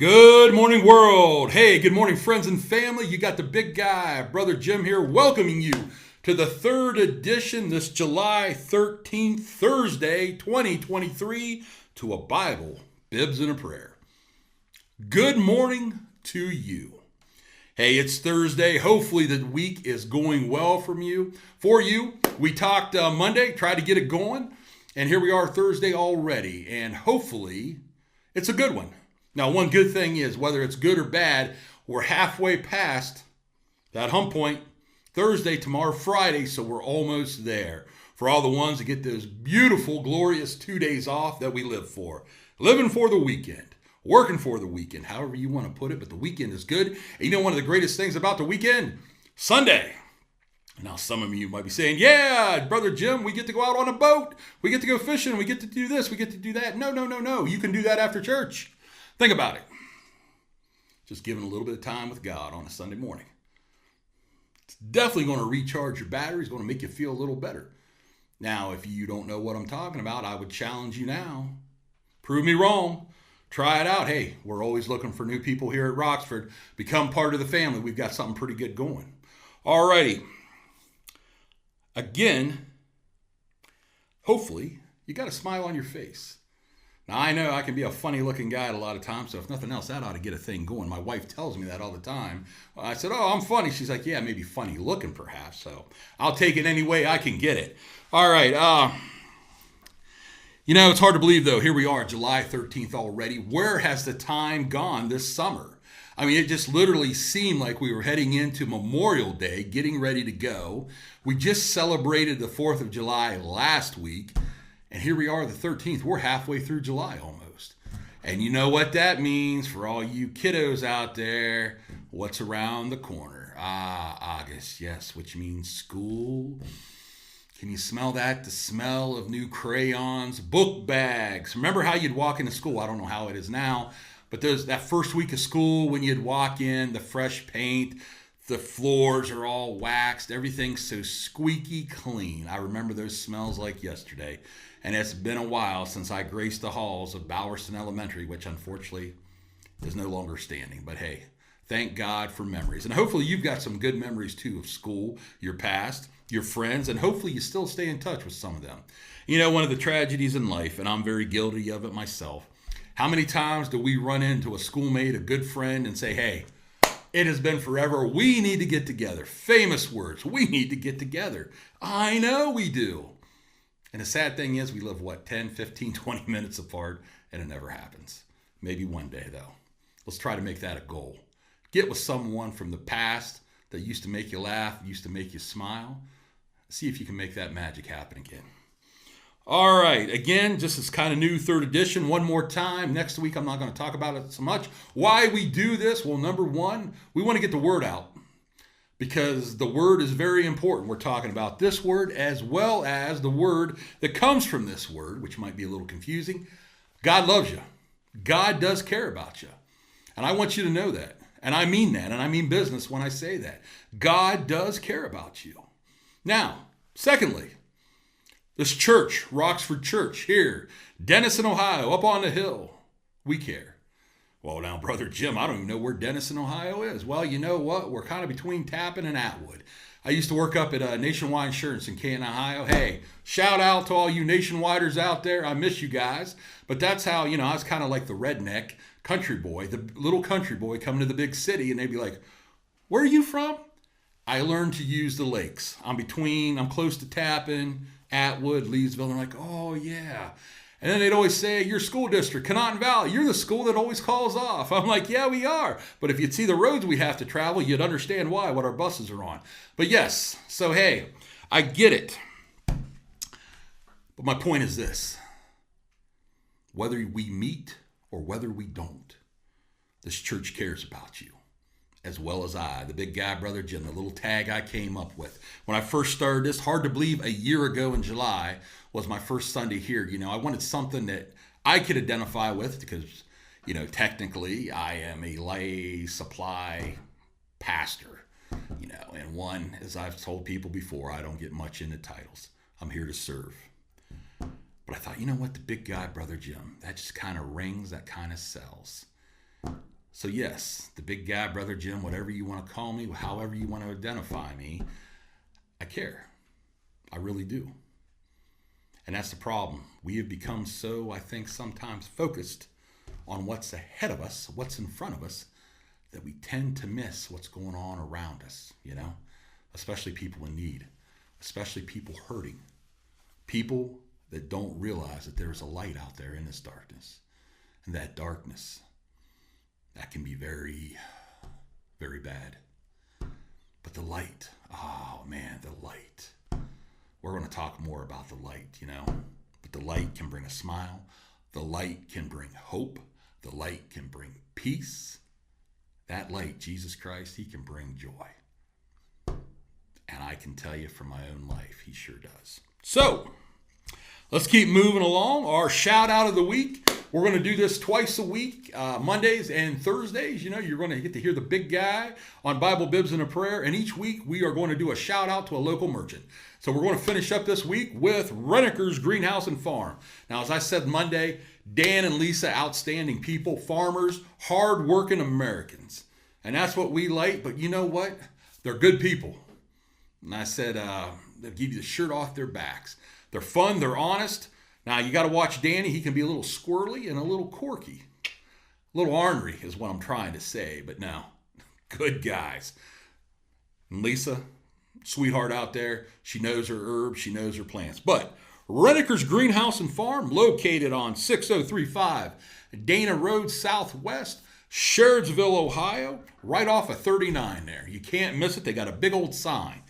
Good morning, world. Hey, good morning, friends and family. You got the big guy, Brother Jim here, welcoming you to the third edition this July 13th, Thursday, 2023, to a Bible, Bibs, and a Prayer. Good morning to you. Hey, it's Thursday. Hopefully the week is going well for you. We talked Monday, tried to get it going, and here we are Thursday already, and hopefully it's a good one. Now, one good thing is, whether it's good or bad, we're halfway past that hump point. Thursday, tomorrow, Friday, so we're almost there. For all the ones that get those beautiful, glorious 2 days off that we live for. Living for the weekend. Working for the weekend. However you want to put it, but the weekend is good. And you know one of the greatest things about the weekend? Sunday. Now, some of you might be saying, yeah, Brother Jim, we get to go out on a boat. We get to go fishing. We get to do this. We get to do that. No. You can do that after church. Think about it. Just giving a little bit of time with God on a Sunday morning. It's definitely going to recharge your batteries, going to make you feel a little better. Now, if you don't know what I'm talking about, I would challenge you now. Prove me wrong. Try it out. Hey, we're always looking for new people here at Roxford. Become part of the family. We've got something pretty good going. All righty. Again, hopefully, you got a smile on your face. Now, I know I can be a funny-looking guy a lot of times, so if nothing else, that ought to get a thing going. My wife tells me that all the time. I said, oh, I'm funny. She's like, yeah, maybe funny-looking perhaps, so I'll take it any way I can get it. All right. It's hard to believe, though. Here we are, July 13th already. Where has the time gone this summer? I mean, it just literally seemed like we were heading into Memorial Day, getting ready to go. We just celebrated the 4th of July last week. And here we are, the 13th. We're halfway through July almost. And you know what that means for all you kiddos out there. What's around the corner? August, yes, which means school. Can you smell that? The smell of new crayons, book bags. Remember how you'd walk into school? I don't know how it is now. But there's that first week of school when you'd walk in, the fresh paint, the floors are all waxed. Everything's so squeaky clean. I remember those smells like yesterday. And it's been a while since I graced the halls of Bowerston Elementary, which unfortunately is no longer standing. But hey, thank God for memories. And hopefully you've got some good memories too of school, your past, your friends, and hopefully you still stay in touch with some of them. You know, one of the tragedies in life, and I'm very guilty of it myself, how many times do we run into a schoolmate, a good friend, and say, hey, it has been forever. We need to get together. Famous words. We need to get together. I know we do. And the sad thing is we live, 10, 15, 20 minutes apart, and it never happens. Maybe one day, though. Let's try to make that a goal. Get with someone from the past that used to make you laugh, used to make you smile. See if you can make that magic happen again. All right. Again, just this kind of new third edition. One more time. Next week, I'm not going to talk about it so much. Why we do this? Well, number one, we want to get the word out. Because the word is very important. We're talking about this word as well as the word that comes from this word, which might be a little confusing. God loves you. God does care about you. And I want you to know that. And I mean that. And I mean business when I say that. God does care about you. Now, secondly, this church, Roxford Church here, Denison, Ohio, up on the hill, we care. Well, now, Brother Jim, I don't even know where Denison, Ohio is. Well, you know what? We're kind of between Tappan and Atwood. I used to work up at Nationwide Insurance in Canton, Ohio. Hey, shout out to all you Nationwiders out there. I miss you guys. But that's how, I was kind of like the redneck country boy, the little country boy coming to the big city. And they'd be like, where are you from? I learned to use the lakes. I'm close to Tappan, Atwood, Leesville. And they're like, oh, yeah. And then they'd always say, your school district, Canton Valley, you're the school that always calls off. I'm like, yeah, we are. But if you'd see the roads we have to travel, you'd understand why, what our buses are on. But yes, so hey, I get it. But my point is this. Whether we meet or whether we don't, this church cares about you. As well as I, the big guy, Brother Jim, the little tag I came up with. When I first started this, hard to believe, a year ago in July was my first Sunday here. I wanted something that I could identify with because, technically I am a lay supply pastor, and one, as I've told people before, I don't get much into titles. I'm here to serve. But I thought, you know what, the big guy, Brother Jim, that just kind of rings, that kind of sells. So yes, the big guy, Brother Jim, whatever you want to call me, however you want to identify me, I care. I really do. And that's the problem. We have become so, I think, sometimes focused on what's ahead of us, what's in front of us, that we tend to miss what's going on around us, especially people in need, especially people hurting, people that don't realize that there's a light out there in this darkness. And that darkness, that can be very, very bad. But the light, oh man, the light. We're going to talk more about the light, But the light can bring a smile. The light can bring hope. The light can bring peace. That light, Jesus Christ, he can bring joy. And I can tell you from my own life, he sure does. So, let's keep moving along. Our shout out of the week. We're going to do this twice a week, Mondays and Thursdays. You're going to get to hear the big guy on Bible, Bibs, and a Prayer. And each week we are going to do a shout out to a local merchant. So we're going to finish up this week with Renneker's Greenhouse and Farm. Now, as I said Monday, Dan and Lisa, outstanding people, farmers, hard-working Americans. And that's what we like. But you know what? They're good people. And I said they'll give you the shirt off their backs. They're fun. They're honest. Now, you got to watch Danny. He can be a little squirrely and a little quirky. A little ornery is what I'm trying to say. But no, good guys. And Lisa, sweetheart out there. She knows her herbs. She knows her plants. But Renneker's Greenhouse and Farm, located on 6035 Dana Road Southwest, Sherridsville, Ohio, right off of 39 there. You can't miss it. They got a big old sign.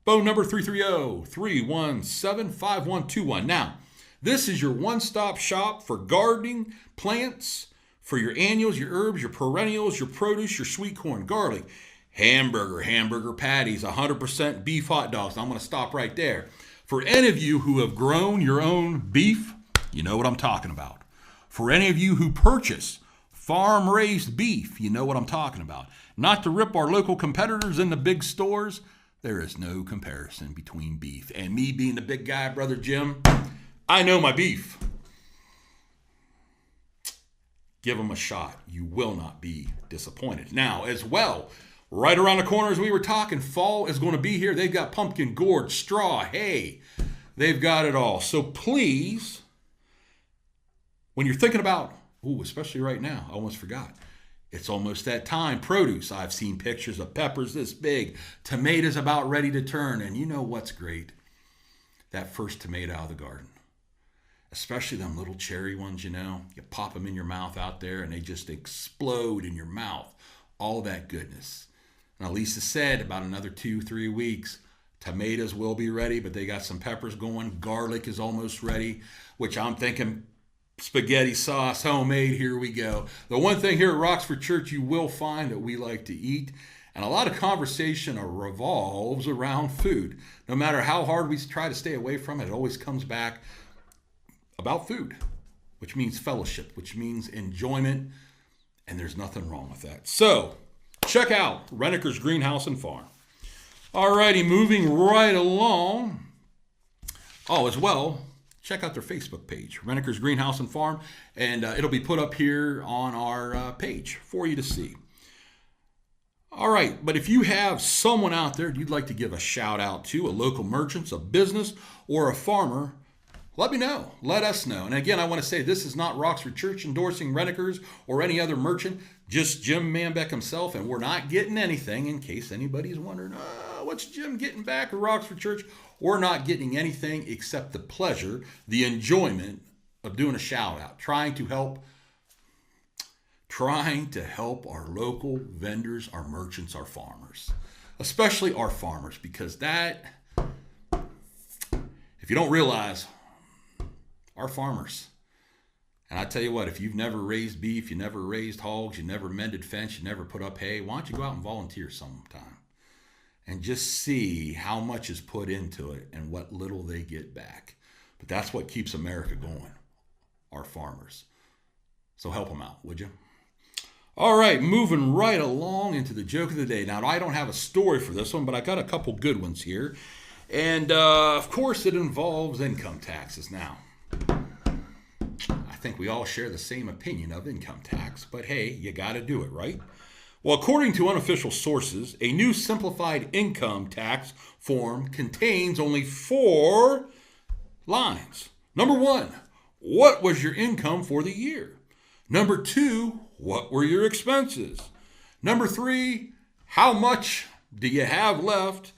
Phone number 330-317-5121. Now, this is your one-stop shop for gardening, plants, for your annuals, your herbs, your perennials, your produce, your sweet corn, garlic, hamburger patties, 100% beef hot dogs. Now, I'm going to stop right there. For any of you who have grown your own beef, you know what I'm talking about. For any of you who purchase farm-raised beef, you know what I'm talking about. Not to rip our local competitors in the big stores, there is no comparison between beef. And me being the big guy, Brother Jim, I know my beef. Give them a shot. You will not be disappointed. Now, as well, right around the corner as we were talking, fall is going to be here. They've got pumpkin, gourd, straw, hay. They've got it all. So please, when you're thinking about, especially right now, I almost forgot. It's almost that time. Produce. I've seen pictures of peppers this big. Tomatoes about ready to turn. And you know what's great? That first tomato out of the garden. Especially them little cherry ones, You pop them in your mouth out there and they just explode in your mouth. All that goodness. Now, Lisa said about another 2-3 weeks, tomatoes will be ready, but they got some peppers going. Garlic is almost ready, which I'm thinking spaghetti sauce, homemade, here we go. The one thing here at Roxford Church you will find that we like to eat, and a lot of conversation revolves around food. No matter how hard we try to stay away from it, it always comes back about food, which means fellowship, which means enjoyment, and there's nothing wrong with that. So, check out Renneker's Greenhouse and Farm. Alrighty, moving right along. Oh, as well, check out their Facebook page, Renneker's Greenhouse and Farm, and it'll be put up here on our page for you to see. All right, but if you have someone out there you'd like to give a shout out to, a local merchant, a business, or a farmer, let me know. Let us know. And again, I want to say this is not Roxford Church endorsing Renneker's or any other merchant, just Jim Manbeck himself, and we're not getting anything, in case anybody's wondering, what's Jim getting back at Roxford Church? We're not getting anything except the pleasure, the enjoyment of doing a shout out, trying to help our local vendors, our merchants, our farmers, especially our farmers, because that, if you don't realize, our farmers, and I tell you what, if you've never raised beef, you never raised hogs, you never mended fence, you never put up hay, why don't you go out and volunteer sometime? And just see how much is put into it and what little they get back. But that's what keeps America going, our farmers. So help them out, would you? All right, moving right along into the joke of the day. Now, I don't have a story for this one, but I got a couple good ones here. And, of course, it involves income taxes. Now, I think we all share the same opinion of income tax, but hey, you got to do it, right? Well, according to unofficial sources, a new simplified income tax form contains only 4 lines. Number 1, what was your income for the year? Number 2, what were your expenses? Number 3, how much do you have left?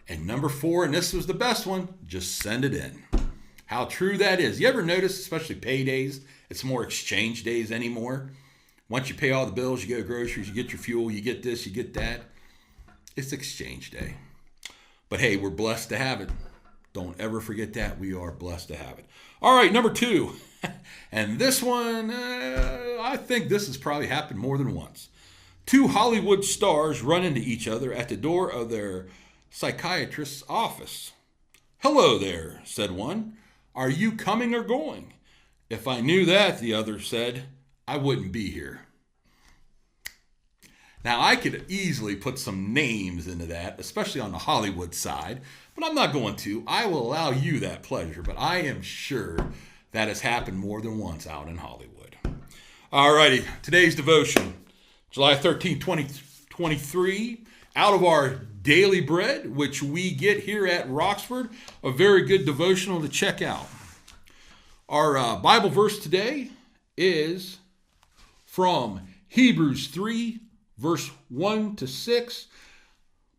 And number 4, and this was the best one, just send it in. How true that is. You ever notice, especially paydays, it's more exchange days anymore? Once you pay all the bills, you go groceries, you get your fuel, you get this, you get that. It's exchange day. But hey, we're blessed to have it. Don't ever forget that. We are blessed to have it. All right, number 2. And this one, I think this has probably happened more than once. 2 Hollywood stars run into each other at the door of their psychiatrist's office. "Hello there," said one. "Are you coming or going?" "If I knew that," the other said, "I wouldn't be here." Now, I could easily put some names into that, especially on the Hollywood side, but I'm not going to. I will allow you that pleasure, but I am sure that has happened more than once out in Hollywood. All righty, today's devotion, July 13, 2023, out of our daily bread, which we get here at Roxford, a very good devotional to check out. Our Bible verse today is from Hebrews 3, verse 1 to 6.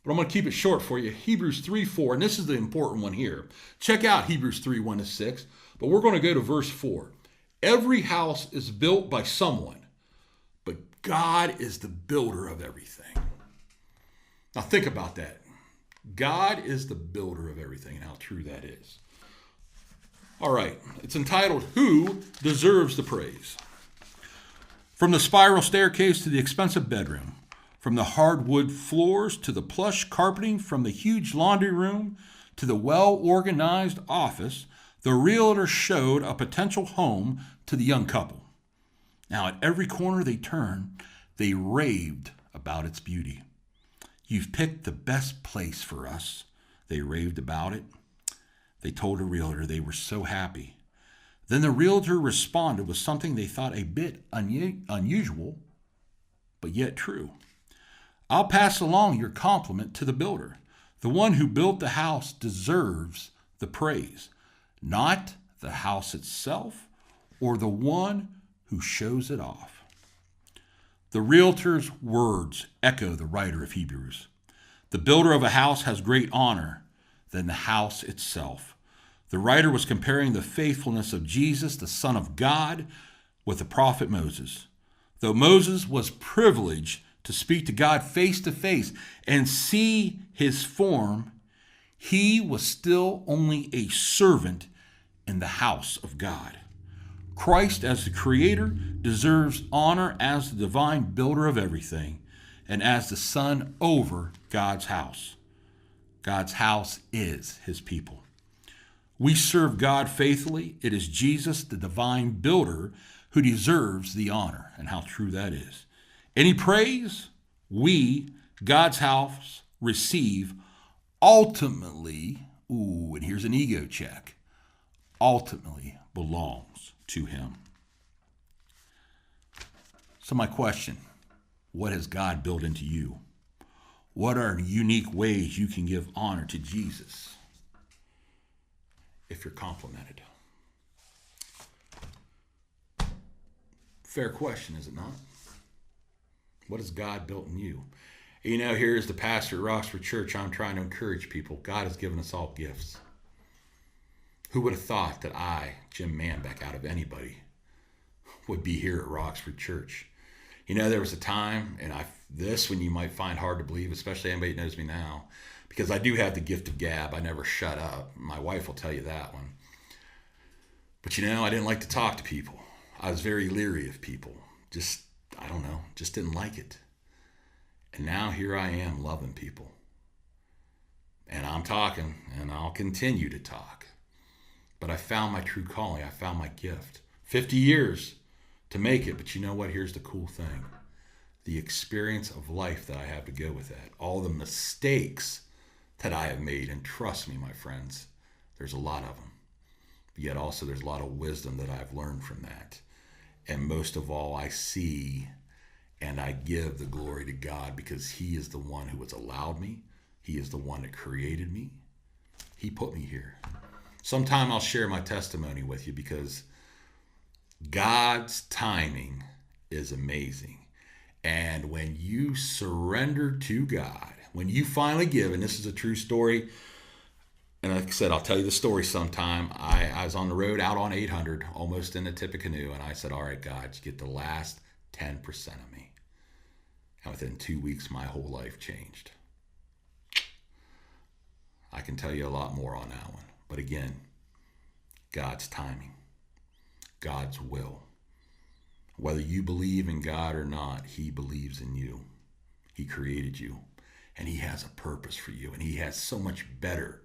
But I'm going to keep it short for you. Hebrews 3, 4, and this is the important one here. Check out Hebrews 3, 1 to 6. But we're going to go to verse 4. Every house is built by someone, but God is the builder of everything. Now think about that. God is the builder of everything, and how true that is. All right, it's entitled, Who Deserves the Praise? From the spiral staircase to the expensive bedroom, from the hardwood floors to the plush carpeting, from the huge laundry room to the well-organized office, the realtor showed a potential home to the young couple. Now, at every corner they turned, they raved about its beauty. "You've picked the best place for us," they raved about it. They told the realtor they were so happy. Then the realtor responded with something they thought a bit unusual, but yet true. "I'll pass along your compliment to the builder. The one who built the house deserves the praise, not the house itself or the one who shows it off." The realtor's words echo the writer of Hebrews. The builder of a house has great honor than the house itself. The writer was comparing the faithfulness of Jesus, the Son of God, with the prophet Moses. Though Moses was privileged to speak to God face to face and see his form, he was still only a servant in the house of God. Christ, as the Creator, deserves honor as the divine builder of everything and as the Son over God's house. God's house is his people. We serve God faithfully. It is Jesus, the divine builder, who deserves the honor, and how true that is. Any praise we, God's house, receive ultimately, and here's an ego check, ultimately belongs to him. So my question, what has God built into you? What are unique ways you can give honor to Jesus if you're complimented? Fair question, is it not? What has God built in you? You know, here as the pastor at Roxford Church, I'm trying to encourage people. God has given us all gifts. Who would have thought that I, Jim Manbeck, out of anybody, would be here at Roxford Church? You know, there was a time, and this one you might find hard to believe, especially anybody who knows me now, because I do have the gift of gab. I never shut up. My wife will tell you that one. But you know, I didn't like to talk to people. I was very leery of people. Just didn't like it. And now here I am loving people. And I'm talking, and I'll continue to talk. But I found my true calling. I found my gift. 50 years to make it. But you know what? Here's the cool thing. The experience of life that I have to go with that. All the mistakes that I have made. And trust me, my friends, there's a lot of them. yet also there's a lot of wisdom that I've learned from that. And most of all, I see and I give the glory to God because he is the one who has allowed me. He is the one that created me. He put me here. Sometime I'll share my testimony with you because God's timing is amazing. And when you surrender to God, when you finally give, and this is a true story, and like I said, I'll tell you the story sometime. I was on the road out on 800, almost in the tip of canoe, and I said, all right, God, you get the last 10% of me. And within 2 weeks, my whole life changed. I can tell you a lot more on that one. But again, God's timing, God's will. Whether you believe in God or not, he believes in you. He created you, and he has a purpose for you, and he has so much better,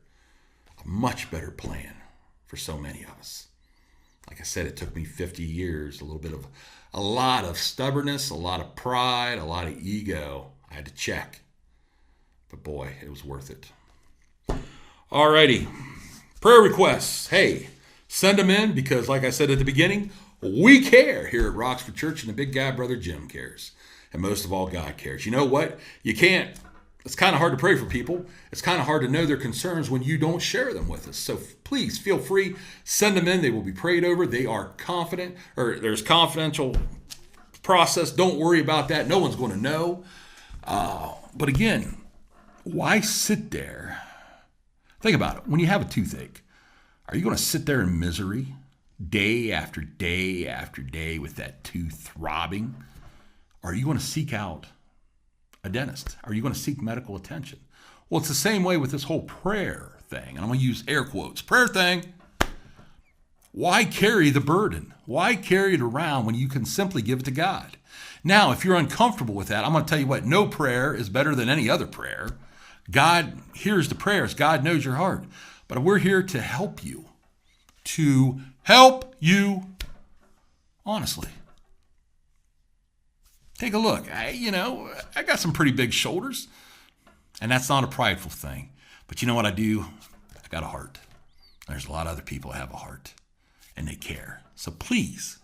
a much better plan for so many of us. Like I said, it took me 50 years, a lot of stubbornness, a lot of pride, a lot of ego. I had to check. But boy, it was worth it. Alrighty. Prayer requests. Hey, send them in because like I said at the beginning, we care here at Roxford Church, and the big guy, Brother Jim, cares. And most of all, God cares. You know what? It's kind of hard to pray for people. It's kind of hard to know their concerns when you don't share them with us. So please feel free, send them in. They will be prayed over. They are confident, or there's confidential process. Don't worry about that. No one's going to know. But again, why sit there? Think about it. When you have a toothache, are you going to sit there in misery day after day after day with that tooth throbbing? Or are you going to seek out a dentist? Are you going to seek medical attention? Well, it's the same way with this whole prayer thing. And I'm going to use air quotes. Prayer thing. Why carry the burden? Why carry it around when you can simply give it to God? Now, if you're uncomfortable with that, I'm going to tell you what, no prayer is better than any other prayer. God hears the prayers. God knows your heart. But we're here to help you. To help you honestly. Take a look. I got some pretty big shoulders, and that's not a prideful thing. But you know what I do? I got a heart. There's a lot of other people that have a heart, and they care. So please,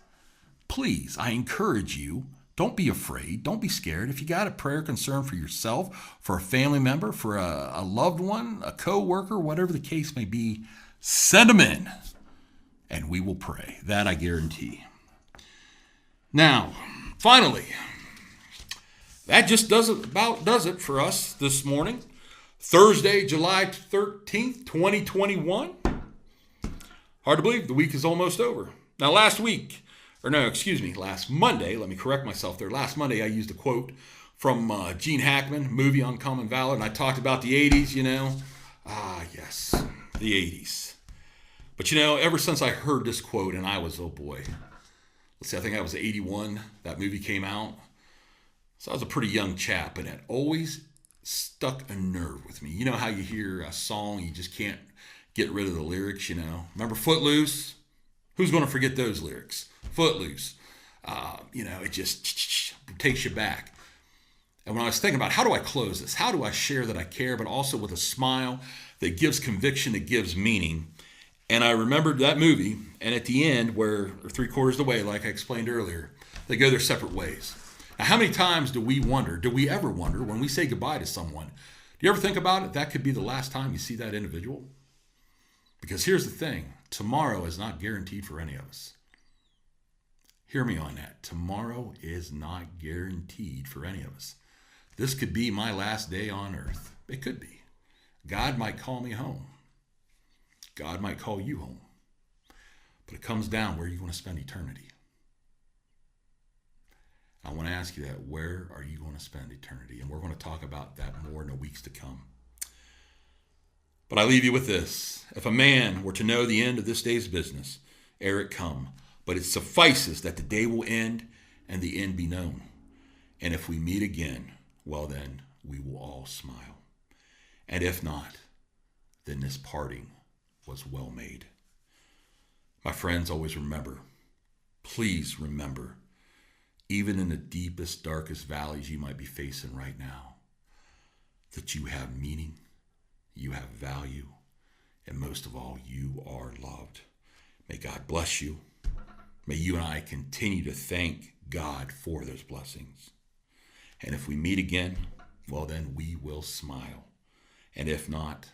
I encourage you, don't be afraid. Don't be scared. If you got a prayer concern for yourself, for a family member, for a loved one, a co-worker, whatever the case may be, send them in, and we will pray. That I guarantee. Now, finally, that just does it for us this morning. Thursday, July 13th, 2021. Hard to believe the week is almost over. Now last Monday, let me correct myself there. Last Monday I used a quote from Gene Hackman, movie Uncommon Valor, and I talked about the 80s, yes, the 80s. But ever since I heard this quote, and I was, oh boy, let's see, I think I was 81, that movie came out. So I was a pretty young chap, and it always stuck a nerve with me. You know how you hear a song, you just can't get rid of the lyrics, Remember Footloose? Who's going to forget those lyrics? Footloose. It just takes you back. And when I was thinking about how do I close this? How do I share that I care, but also with a smile that gives conviction, that gives meaning? And I remembered that movie, and at the end, where 3/4 of the way, like I explained earlier, they go their separate ways. Now, how many times do we ever wonder when we say goodbye to someone? Do you ever think about it? That could be the last time you see that individual. Because here's the thing. Tomorrow is not guaranteed for any of us. Hear me on that. Tomorrow is not guaranteed for any of us. This could be my last day on earth. It could be. God might call me home. God might call you home. But it comes down where you're going to spend eternity. I want to ask you that. Where are you going to spend eternity? And we're going to talk about that more in the weeks to come. But I leave you with this. If a man were to know the end of this day's business, ere it come, but it suffices that the day will end and the end be known. And if we meet again, well then, we will all smile. And if not, then this parting was well made. My friends, always remember, please remember, even in the deepest, darkest valleys you might be facing right now, that you have meaning, you have value, and most of all, you are loved. May God bless you. May you and I continue to thank God for those blessings. And if we meet again, well, then we will smile. And if not,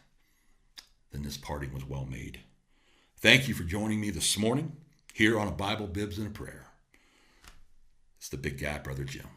then this parting was well made. Thank you for joining me this morning here on a Bible, Bibs, and a Prayer. It's the Big Guy, Brother Jim.